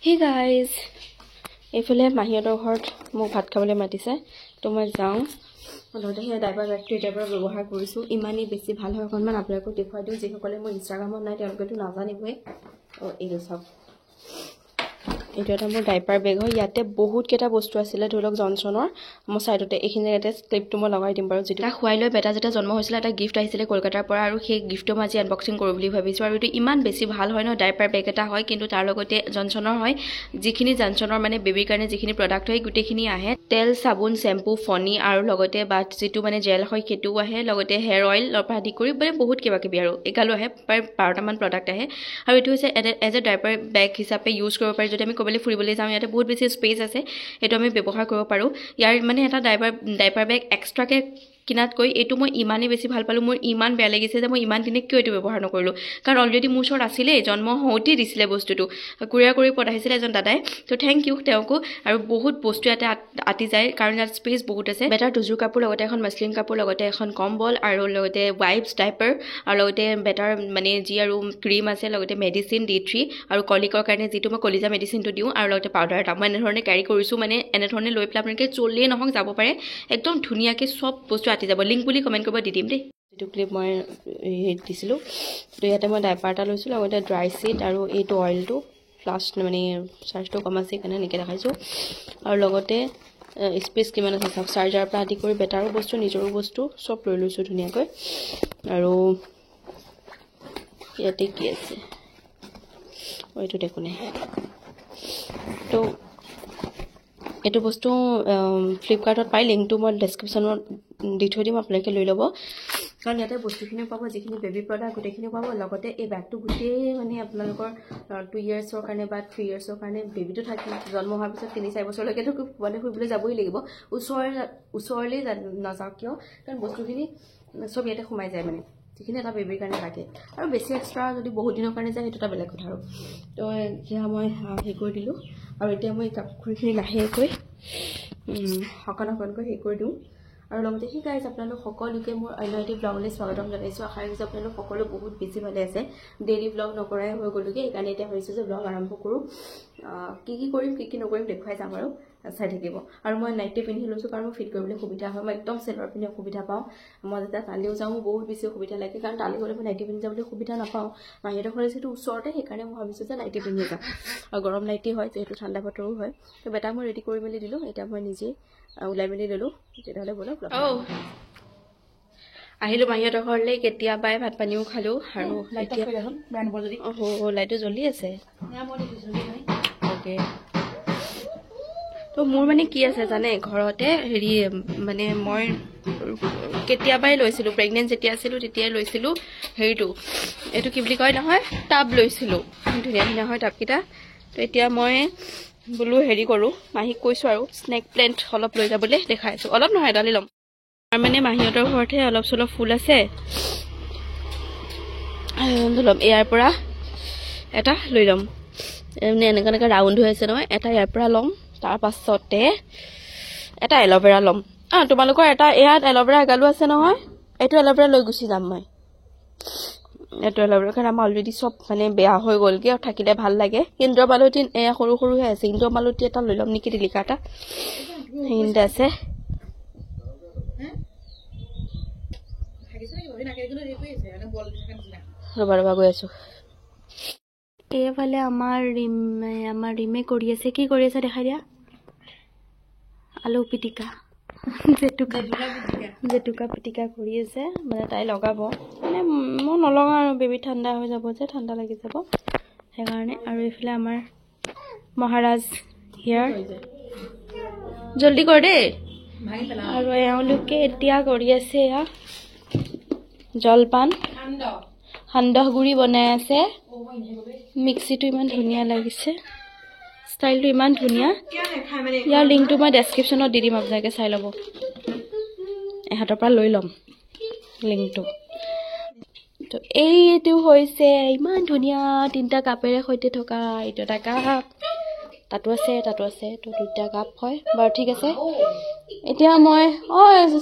Hey guys, এইফালে মাহীহঁতৰ ঘৰত মোক ভাত খাবলৈ মাতিছে তো মই যাওঁ লগতে সেই ডাইপাৰ বেগটো এতিয়াৰ পৰা ব্যৱহাৰ কৰিছোঁ ইমানেই বেছি ভাল হয় অকণমান আপোনালোকক দেখুৱাই দিওঁ যিসকলে মোৰ ইনষ্টাগ্ৰামত নাই তেওঁলোকেতো নাজানিবই এইটো চাওক এইটো এটা মোৰ ডাইপাৰ বেগ হয় ইয়াতে বহুত কেইটা বস্তু আছিলে ধৰি লওক জনছনৰ মোৰ সাইডতে এইখিনি ইয়াতে ক্লিপটো মই লগাই দিম বাৰু যেটা খুৱাই লৈ বেটা যেটা জন্ম হৈছিল এটা গিফট আহিছিলে কলকাতাৰ পৰা আৰু সেই গিফটটো মই আজি আনবক্সিং কৰোঁ বুলি ভাবিছোঁ আৰু এইটো ইমান বেছি ভাল হয় ন ডাইপাৰ বেগ এটা হয় কিন্তু তাৰ লগতে জনছনৰ হয় যিখিনি জনছনৰ মানে বেবিৰ কাৰণে যিখিনি প্ৰডাক্ট হয় গোটেইখিনি আহে তেল সাবুন শ্যাম্পু ফনি আৰু লগতে বাট যেটো মানে জেল হয় সেইটো আহে লগতে হেয়াৰ অইল পৰা আদি কৰি মানে বহুত কিবা কিবি আৰু এগালো আহে প্ৰায় 12টা মান প্ৰডাক্ট আহে আৰু এইটো হৈছে এজ এ ডাইপাৰ বেগ হিচাপে ইউজ কৰিব পাৰি যদি আমি ক'বলৈ ফুৰিবলৈ যাওঁ ইয়াতে বহুত বেছি স্পেচ আছে এইটো আমি ব্যৱহাৰ কৰিব পাৰোঁ ইয়াৰ মানে এটা ডাইপাৰ বেগ এক্সট্ৰাকে কিনাতকৈ এইটো মই ইমানেই বেছি ভাল পালোঁ মোৰ ইমান বেয়া লাগিছে যে মই ইমান দিনে কিয় এইটো ব্যৱহাৰ নকৰিলোঁ কাৰণ অলৰেডি মোৰ ওচৰত আছিলেই জন্ম হওঁতেই দিছিলে বস্তুটো কুৰিয়াৰ কৰি পঠাইছিলে এজন দাদাই তো থেংক ইউ তেওঁকো আৰু বহুত বস্তু ইয়াতে আতি যায় কাৰণ ইয়াত স্পেচ বহুত আছে বেটাৰ দুযোৰ কাপোৰ লগতে এখন মাছলিন কাপোৰ লগতে এখন কম্বল আৰু লগতে ৱাইপছ ডাইপাৰ আৰু লগতে বেটাৰ মানে যি আৰু ক্ৰীম আছে লগতে মেডিচিন D3 আৰু কলিকৰ কাৰণে যিটো মই কলিজা মেডিচিনটো দিওঁ আৰু লগতে পাউডাৰ এটা মই এনেধৰণে কেৰি কৰিছোঁ মানে এনেধৰণে লৈ পেলাই আপোনালোকে চলিয়ে নহওক যাব পাৰে একদম ধুনীয়াকৈ চব বস্তু আতি যাব লিংক বুলি কমেণ্ট কৰিব দি দিম দেই যিটো ক্লিপ মই দিছিলোঁ তো ইয়াতে মই ডাইপাৰ এটা লৈছোঁ লগতে ড্ৰাই চিট আৰু এইটো অইলটো প্লাছ মানে চাৰ্জটো কম আছে সেইকাৰণে এনেকৈ দেখাইছোঁ আৰু লগতে স্পেচ কিমান আছে চাওক চাৰ্জাৰৰ পৰা আদি কৰি বেটাৰো বস্তু নিজৰো বস্তু চব লৈ লৈছোঁ ধুনীয়াকৈ আৰু ইয়াতে কি আছে এইটো দেখোন তো এইটো বস্তু ফ্লিপকাৰ্টত পাই লিংকটো মই ডেছক্ৰিপশ্যনত দি থৈ দিম আপোনালোকে লৈ ল'ব কাৰণ ইয়াতে বস্তুখিনিও পাব যিখিনি বেবী প্ৰডাক্ট গোটেইখিনিও পাব লগতে এই বেগটো গোটেই মানে আপোনালোকৰ 2 ইয়াৰ্ছৰ কাৰণে বা 3 ইয়াৰ্ছৰ কাৰণে বেবীটো থাকি জন্ম হোৱাৰ পিছত 3-4 বছৰলৈকেতো পোৱালি ফুৰিবলৈ যাবই লাগিব ওচৰলৈ নাযাওক কিয় কাৰণ বস্তুখিনি চব ইয়াতে সোমাই যায় মানে যিখিনি এটা বেবীৰ কাৰণে লাগে আৰু বেছি এক্সট্ৰা যদি বহুত দিনৰ কাৰণে যায় সেইটো এটা বেলেগ কথা আৰু তো এতিয়া মই হেৰি কৰি দিলোঁ আৰু এতিয়া মই কাপোৰখিনি লাহেকৈ অকণকৈ হেৰি কৰি দিওঁ আৰু লগতে সেই গাইজ আপোনালোক সকলোকে মোৰ অন্য এটি ব্লগলৈ স্বাগতম জনাইছোঁ আশা ৰাখিছোঁ আপোনালোক সকলো বহুত বেছি ভালে আছে ডেইলি ব্লগ নকৰাই হৈ গ'লোগৈ সেইকাৰণে এতিয়া ভাবিছোঁ যে ব্লগ আৰম্ভ কৰোঁ কি কৰিম কি নকৰিম দেখুৱাই যাম আৰু চাই থাকিব আৰু মই নাইটি পিন্ধি লৈছোঁ কাৰণ মই ফিট কৰিবলৈ সুবিধা হয় মই একদম চেলোৱাৰ পিন্ধি অসুবিধা পাওঁ মই যেতিয়া তালিও যাওঁ বহুত বেছি অসুবিধা লাগে কাৰণ তালি গ'লে মই নাইটি পিন্ধি যাবলৈ সুবিধা নাপাওঁ মাহীহঁতৰ ঘৰ যিহেতু ওচৰতে সেইকাৰণে মই ভাবিছোঁ যে নাইটি পিন্ধি যাম আৰু গৰম নাইটি হয় যিহেতু ঠাণ্ডা বতৰো হয় তো বেটা মই ৰেডি কৰি মেলি দিলোঁ এতিয়া মই নিজেই ওলাই মেলি ল'লোঁ তেতিয়াহ'লে ব'লক আহিলোঁ মাহীহঁতৰ ঘৰলৈ কেতিয়াবাই ভাত পানীও খালোঁ আৰু লাইটটো জ্বলি আছে অ'কে তো মোৰ মানে কি আছে জানে ঘৰতে হেৰি মানে মই কেতিয়াবাই লৈছিলোঁ প্ৰেগনেণ্ট যেতিয়া আছিলোঁ তেতিয়াই লৈছিলোঁ হেৰিটো এইটো কি বুলি কয় নহয় টাব লৈছিলোঁ ধুনীয়া ধুনীয়া হয় টাবকেইটা তো এতিয়া মই বোলো হেৰি কৰোঁ মাহীক কৈছোঁ আৰু স্নেক প্লেণ্ট অলপ লৈ যাবলৈ দেখাইছোঁ অলপ নহয় এডালি ল'ম আৰু মানে মাহীহঁতৰ ঘৰতহে অলপ চলপ ফুল আছে ল'ম ইয়াৰ পৰা এটা লৈ ল'ম মানে এনেকৈ ৰাউণ্ড হৈ আছে নহয় এটা ইয়াৰ পৰা ল'ম তাৰ পাছতে এটা এল'ভেৰা ল'ম তোমালোকৰ এটা ইয়াত এল'ভেৰা এগালো আছে নহয় এইটো এল'ভেৰা লৈ গুচি যাম মই এইটো এল'ভেৰা কাৰণ আমাৰ অলৰেডি চব মানে বেয়া হৈ গ'লগৈ আৰু থাকিলে ভাল লাগে ইন্দ্ৰমালতী এয়া সৰু সৰুহে আছে ইন্দ্ৰমালতী এটা লৈ ল'ম নেকি টিলিকা এটা সেইখিনিতে আছে ৰবা গৈ আছোঁ এইফালে আমাৰ ৰিমে কৰি আছে কি কৰি আছে দেখাই দিয়া আলু পিটিকা জেতুকা পিটিকা কৰি আছে মানে তাই লগাব মানে মই নলগাওঁ আৰু বেবী ঠাণ্ডা হৈ যাব যে ঠাণ্ডা লাগি যাব সেইকাৰণে আৰু এইফালে আমাৰ মহাৰাজ হিয়াৰ জলদি কৰ দেই আৰু এওঁলোকে এতিয়া কৰি আছে এয়া জলপান সান্দহ গুড়ি বনাই আছে মিক্সিটো ইমান ধুনীয়া লাগিছে ষ্টাইলটো ইমান ধুনীয়া ইয়াৰ লিংকটো মই ডেছক্ৰিপশ্যনত দি দিম আপোনালোকে চাই ল'ব এহাতৰ পৰা লৈ ল'ম লিংকটো তো এইটো হৈছে ইমান ধুনীয়া 3টা কাপেৰে সৈতে থকা এইটো এটা কাপ তাতো আছে তো 2টা কাপ হয় বাৰু ঠিক আছে এতিয়া মই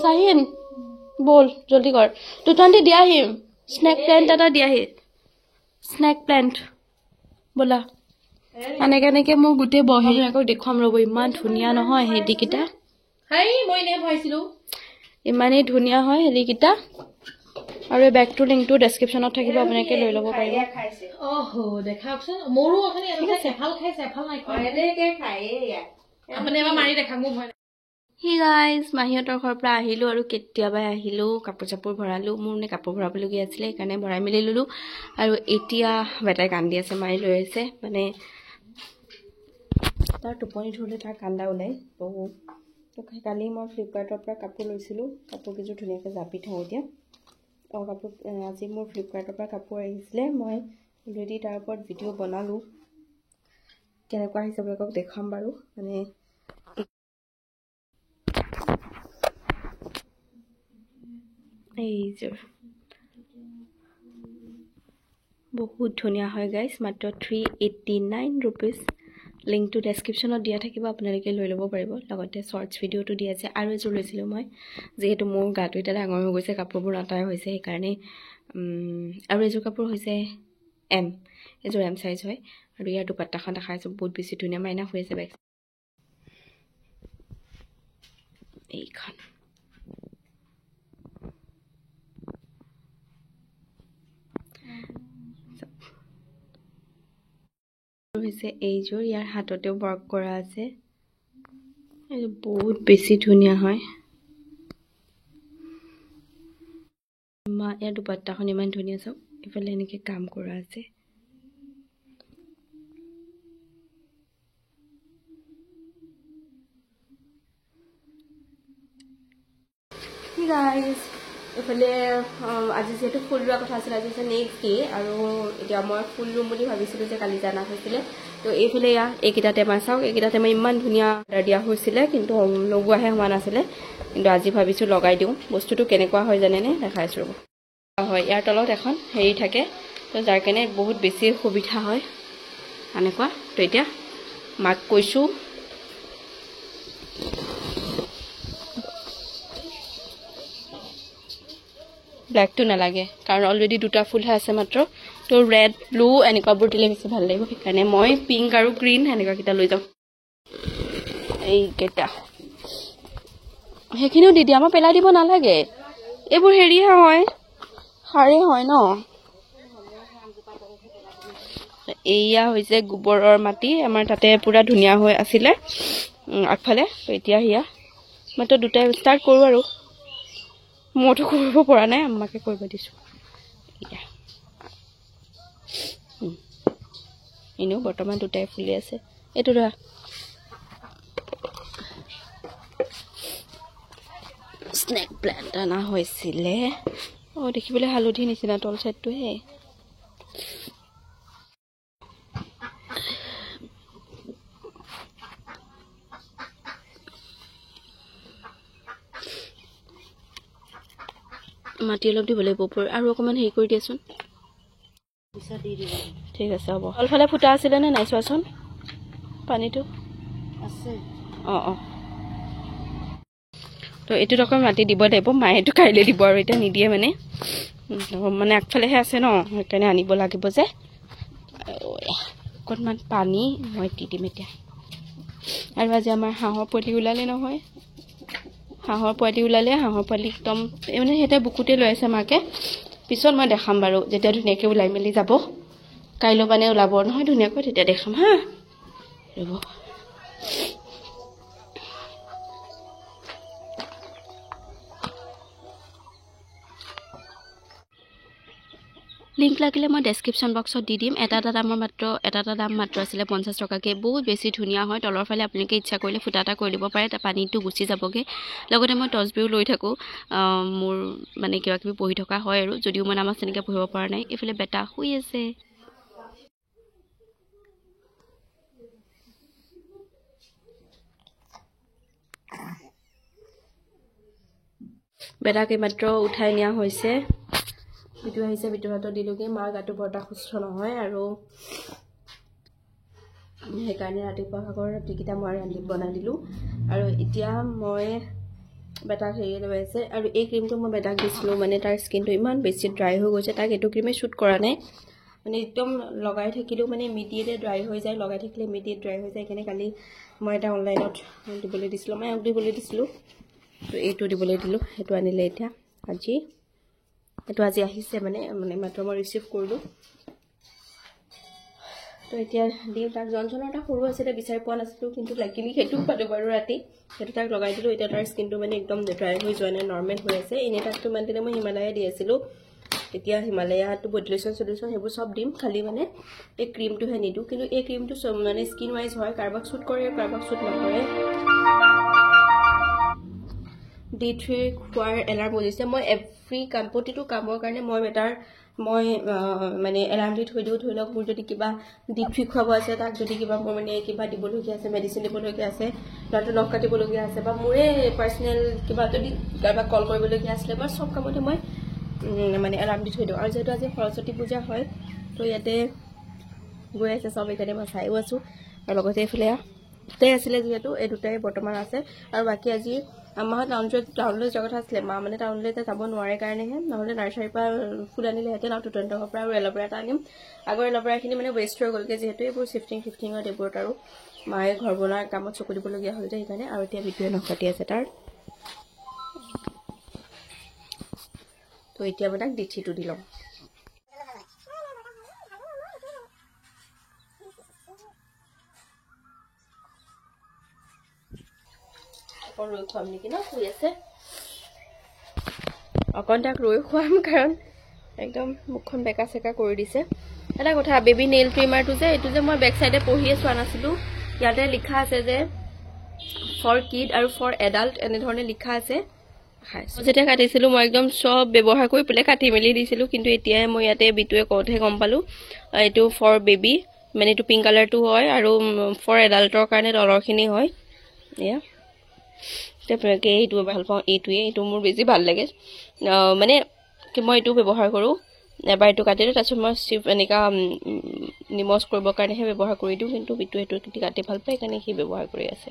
চাহিন বল জলদি কৰ দুটান্তি দিয়া আহিম স্নেক প্লেণ্ট এটা দিয়া আহি স্নেক প্লেণ্ট ব'লা এনেকে মোৰ গোটেই বহি আকৌ দেখুৱাম ৰ'ব ইমান ধুনীয়া নহয় হেৰিকেইটা মই এনে ভাবিছিলো ইমানেই ধুনীয়া হয় হেৰিকেইটা আৰু এই বেগটোৰ লিংকটো ডেছক্ৰিপশ্যনত থাকিব আপোনালোকে লৈ ল'ব পাৰিব ওহো দেখাওকচোন মোৰো অখনি এটা চেফাল নাই এনেকে খায় আপুনি এবাৰ মাৰি দেখা মোৰ ভয় হি গাইজ মাহীহঁতৰ ঘৰৰ পৰা আহিলোঁ আৰু কেতিয়াবাই আহিলোঁ কাপোৰ চাপোৰ ভৰালোঁ মোৰ মানে কাপোৰ ভৰাবলগীয়া আছিলে সেইকাৰণে ভৰাই মেলি ল'লোঁ আৰু এতিয়া বেটাই কান্দি আছে মাৰি লৈ আহিছে মানে তাৰ টোপনি ধৰিলে তাৰ কান্দা ওলাই তো কালি মই ফ্লিপকাৰ্টৰ পৰা কাপোৰ লৈছিলোঁ কাপোৰকেইযোৰ ধুনীয়াকৈ জাপি থওঁ এতিয়া আজি মোৰ ফ্লিপকাৰ্টৰ পৰা কাপোৰ আহিছিলে মই অলৰেডি তাৰ ওপৰত ভিডিঅ' বনালোঁ কেনেকুৱা আহিছে আপোনালোকক দেখাম বাৰু মানে এইযোৰ বহুত ধুনীয়া হয় গাইজ মাত্ৰ 389 ৰুপিজ লিংকটো ডেছক্ৰিপশ্যনত দিয়া থাকিব আপোনালোকে লৈ ল'ব পাৰিব লগতে শ্বৰ্টছ ভিডিঅ'টো দিয়া আছে আৰু এযোৰ লৈছিলোঁ মই যিহেতু মোৰ গাটো এতিয়া ডাঙৰ হৈ গৈছে কাপোৰবোৰ নাটাই হৈছে সেইকাৰণে আৰু এযোৰ কাপোৰ হৈছে এযোৰ এম চাইজ হয় আৰু ইয়াৰ দুপাট্টাখন দেখাইছোঁ বহুত বেছি ধুনীয়া মাইনা হৈ আছে বেগ এইখন হৈছে এইযোৰ ইয়াৰ হাততেও ৱৰ্ক কৰা আছে এইযোৰ বহুত বেছি ধুনীয়া হয় ইয়াৰ দুপাট্টাখন ইমান ধুনীয়া চাওক এইফালে এনেকৈ কাম কৰা আছে গাইজ এইফালে আজি যিহেতু ফুল ৰোৱা কথা আছিলে আজি হৈছে নেক্সট ডে আৰু এতিয়া মই ফুল ৰুম বুলি ভাবিছিলোঁ যে কালি জানা হৈছিলে তো এইফালে এইকেইটা টেমা চাওক এইকেইটা টেমা ইমান ধুনীয়া অৰ্ডাৰ দিয়া হৈছিলে কিন্তু লগোৱাহে হোৱা নাছিলে কিন্তু আজি ভাবিছোঁ লগাই দিওঁ বস্তুটো কেনেকুৱা হয় জানেনে দেখাইছোঁ ৰ'ব হয় ইয়াৰ তলত এখন হেৰি থাকে তো যাৰ কাৰণে বহুত বেছি সুবিধা হয় এনেকুৱা তো এতিয়া মাক কৈছোঁ ব্লেকটো নালাগে কাৰণ অলৰেডি দুটা ফুলহে আছে মাত্ৰ তো ৰেড ব্লু এনেকুৱাবোৰ দিলে বেছি ভাল লাগিব সেইকাৰণে মই পিংক আৰু গ্ৰীণ এনেকুৱাকেইটা লৈ যাওঁ এইকেইটা সেইখিনিও দি দিয়া মই পেলাই দিব নালাগে এইবোৰ হেৰিহে হয় সাৰে হয় ন এয়া হৈছে গোবৰৰ মাটি আমাৰ তাতে পুৰা ধুনীয়া হৈ আছিলে আগফালে তো এতিয়া সেয়া মাত্ৰ দুটাই ষ্টাৰ্ট কৰোঁ আৰু মইতো কৰিব পৰা নাই আম্মাকে কৰিব দিছোঁ এনেও বৰ্তমান দুটাই ফুলি আছে এইটো ধৰা স্নেক প্লেণ্ট অনা হৈছিলে দেখিবলৈ হালধি নিচিনা তল চাইডটোহে মাটি অলপ দিব লাগিব ওপৰ আৰু অকণমান হেৰি কৰি দিয়াচোন ঠিক আছে হ'ব অলফালে ফুটা আছিলে নে নাই চোৱাচোন পানীটো আছে তো এইটোত অকণ মাটি দিব লাগিব মায়েতো কাইলৈ দিব আৰু এতিয়া নিদিয়ে মানে আগফালেহে আছে ন সেইকাৰণে আনিব লাগিব যে অকণমান পানী মই দি দিম এতিয়া আৰু আজি আমাৰ হাঁহৰ পোৱালি ওলালে নহয় হাঁহৰ পোৱালি একদম মানে সিহঁতে বুকুতে লৈ আছে মাকে পিছত মই দেখাম বাৰু যেতিয়া ধুনীয়াকৈ ওলাই মেলি যাব কাইলৈ মানে ওলাব নহয় ধুনীয়াকৈ তেতিয়া দেখাম হা ৰ'ব লিংক লাগিলে মই ডেছক্ৰিপশ্যন বক্সত দি দিম এটা দাম মাত্ৰ আছিলে 50 টকাকৈ বহুত বেছি ধুনীয়া হয় তলৰ ফালে আপোনালোকে ইচ্ছা কৰিলে ফুটা এটা কৰি দিব পাৰে পানীটো গুচি যাবগৈ লগতে মই টচবিও লৈ থাকোঁ মোৰ মানে কিবা কিবি পঢ়ি থকা হয় আৰু যদিও মই নামাজ তেনেকৈ পঢ়িব পৰা নাই এইফালে বেটা শুই আছে বেটাকে মাত্ৰ উঠাই নিয়া হৈছে বিটু আহিছে বিটুৰ হাতত দিলোঁগৈ মাৰ গাটো বৰ এটা সুস্থ নহয় আৰু সেইকাৰণে ৰাতিপুৱা ভাগৰ ৰাতিকেইটা মই ৰান্ধি বনাই দিলোঁ আৰু এতিয়া মই বেটাক হেৰি লৈ আছে আৰু এই ক্ৰীমটো মই বেটাক দিছিলোঁ মানে তাৰ স্কিনটো ইমান বেছি ড্ৰাই হৈ গৈছে তাক এইটো ক্ৰীমে শ্বুট কৰা নাই মানে একদম লগাই থাকিলেও মানে ইমিডিয়েটে ড্ৰাই হৈ যায়, লগাই থাকিলে ইমিডিয়েট ড্ৰাই হৈ যায়। সেইকাৰণে কালি মই এটা অনলাইনত দিবলৈ দিছিলোঁ, মই দিবলৈ দিছিলোঁ, তো এইটো দিবলৈ দিলোঁ। সেইটো আনিলে এতিয়া আজি আহিছে মানে মাত্ৰ মই ৰিচিভ কৰিলোঁ। তো এতিয়া দিওঁ তাক। জনজনৰ এটা সৰু আছিলে, বিচাৰি পোৱা নাছিলোঁ, কিন্তু লাগিলি সেইটো পালোঁ বাৰু ৰাতি। সেইটো তাক লগাই দিলোঁ। এতিয়া তাৰ স্কিনটো মানে একদম ড্ৰাই হৈ যোৱা নাই, নৰ্মেল হৈ আছে। এনেই তাকতো ইমান দিনে মই হিমালয়া দি আছিলোঁ, এতিয়া হিমালয়াটো বডিলোশ্যন সেইবোৰ চব দিম, খালি মানে এই ক্ৰীমটোহে নিদিওঁ। কিন্তু এই ক্ৰীমটো চব মানে স্কিন ৱাইজ হয়, কাৰোবাক শ্বুট কৰে, কাৰোবাক শ্বুট নকৰে। D3 খোৱাৰ এলাৰ্ম বুজিছে। মই প্ৰতিটো কামৰ কাৰণে মই মানে এলাৰ্ম দি থৈ দিওঁ। ধৰি লওক মোৰ যদি কিবা D3 খুৱাব আছে, তাক যদি কিবা মোৰ মানে কিবা দিবলগীয়া আছে, মেডিচিন দিবলগীয়া আছে, ল'ৰাটো নখ কাটিবলগীয়া আছে, বা মোৰে পাৰ্চনেল কিবা যদি কাৰোবাক কল কৰিবলগীয়া আছিলে, মই চব কামতে মই মানে এলাৰ্ম দি থৈ দিওঁ। আৰু যিহেতু আজি সৰস্বতী পূজা হয়, তো ইয়াতে গৈ আছে চব, এইকাৰণে মই চাইও আছোঁ। আৰু লগতে এইফালে দুটাই আছিলে, যিহেতু এই দুটাই বৰ্তমান আছে। আৰু বাকী আজি আমাৰ টাউনলৈ যোৱা কথা আছিলে, মা মানে টাউনলৈ এতিয়া যাব নোৱাৰে কাৰণেহে, নহ'লে নাৰ্চাৰীৰ পৰা ফুল আনিলেহেঁতেন আৰু টুটনটকৰ পৰা আৰু এল'ভেৰা এটা আনিম। আগৰ এল'ভেৰাখিনি মানে ৱেষ্ট হৈ গ'লগৈ, যিহেতু এইবোৰ চিফটিঙত এইবোৰত আৰু মায়ে ঘৰ বনোৱাৰ কামত চকু দিবলগীয়া হ'ল যে, সেইকাৰণে। আৰু এতিয়া বিটুৱে নখ কাটি আছে তাৰ। তো এতিয়া মই তাক D3টো দি ল'ম। ৰৈ খুৱাম নেকি ন, শুই আছে অকণ, তাক ৰৈ খুৱাম, কাৰণ একদম মুখখন বেকা চেকা কৰি দিছে। এটা কথা, বেবী নেইল ট্ৰিমাৰটো যে, এইটো যে মই বেক চাইডে পঢ়িয়ে চোৱা নাছিলোঁ, ইয়াতে লিখা আছে যে ফৰ কিড আৰু ফৰ এডাল্ট, এনেধৰণে লিখা আছে। যেতিয়া কাটিছিলোঁ মই একদম চব ব্যৱহাৰ কৰি পেলাই কাটি মেলি দিছিলোঁ, কিন্তু এতিয়াই মই ইয়াতে বিটুৱে কওঁতহে গম পালোঁ এইটো ফৰ বেবী, মানে এইটো পিংক কালাৰটো হয়, আৰু ফৰ এডাল্টৰ কাৰণে তলৰখিনি হয়। এয়া এইটো ভাল পাওঁ, এইটো মোৰ বেছি ভাল লাগে। মানে মই এইটো ব্যৱহাৰ কৰোঁ, এবাৰ এইটো কাটি দিওঁ, তাৰপিছত মই এনেকুৱা নিমজ কৰিবৰ কাৰণেহে ব্যৱহাৰ কৰি দিওঁ। কিন্তু বিটু এইটো কাটি ভাল পায়, সেইকাৰণে সি ব্যৱহাৰ কৰি আছে।